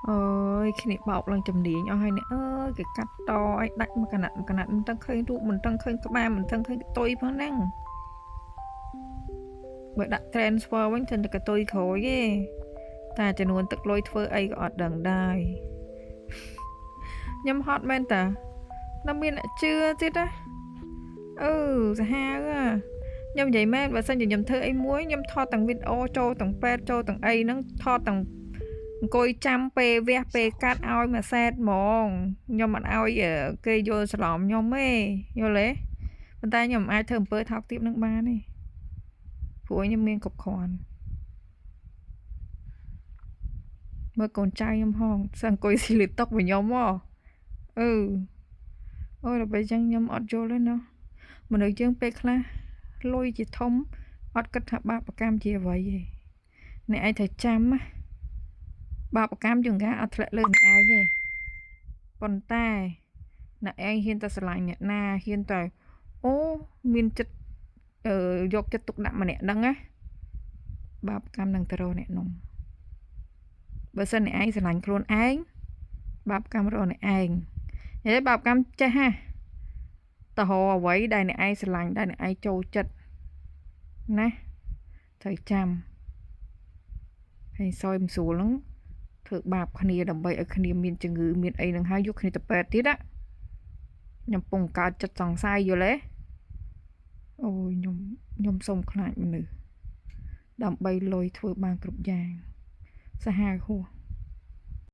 ơi khi này bọc lần chùm điện cho hai nè ơi cái cắt to ấy đặt mà cái nặng mình tăng khơi ruột mình tăng khơi các ba mình tăng khơi tôi phán năng bởi đặt transfer vẫn chân được cái tôi khối ghê taจะนวนตึกลอยធ្វើអីក៏អត់ដឹងដែរខ្ញុំហត់មែនតានៅមានអ្នកជឿទៀតណាសាហាវខ្ញុំនិយាយមែនបើសិនជាខ្ញុំធ្វើអីមួយខ្ញុំថតទាំងវីដេអូចូលទាំងពេទ្យចូលទាំងអីហ្នឹងថតទាំងអង្គុយចាំពេលវះពេលកាត់ឲ្យមួយសែតហ្មងខ្ញុំមិនឲ្យគេយល់ច្រឡំខ្ញុំទេយល់ទេប៉ុន្តែខ្ញុំមិនអាចធ្វើអំពើថោកទាបនឹងបានទេព្រោះខ្ញុំមានគ្រប់គ្រាន់មើលកូនចៅខ្ញុំហងសឹងអង្គុយស៊ីលីតុកvớiខ្ញុំហ៎អូដល់ពេលចឹងខ្ញុំអត់យល់ទេណោះមនុស្សយើងពេលខ្លះលុយជាធំអត់គិតថាបាបកម្មជាអ្វីទេអ្នកឯងត្រូវចាំណាបាបកម្មជួនកាលអត់ធ្លាក់លើអ្នកឯងទេប៉ុន្តែអ្នកឯងហ៊ានតែស្រឡាញ់អ្នកណាហ៊ានតែអូមានចិត្តយកចិត្តទុកដាក់ម្នាក់ហ្នឹងណាបាបកម្មនឹងទៅរកអ្នកនោះបើសិនអ្នកឯងស្រឡាញ់ខ្លួនឯងបាបកម្មរកអ្នកឯងហើយបាបកម្មចេះហ่ะតើរកអ្វីដែលអ្នកឯងស្រឡាញ់ដែលអ្នកឯងចូលចិត្តណាត្រូវចាំហើយសយមិនស្រួលហ្នឹងធ្វើបាបគ្នាដើម្បីឲ្យគ្នាមានជំងឺមានអីហ្នឹងហើយយកគ្នាទៅពេទ្យទៀតណាខ្ញុំពងកើតចិត្តសង្ស័យយល់ទេអូយខ្ញុំសុំខ្លាចមនុស្សដើម្បីលុយធ្វើបានគ្រប់យ៉ាងសាហាវហួស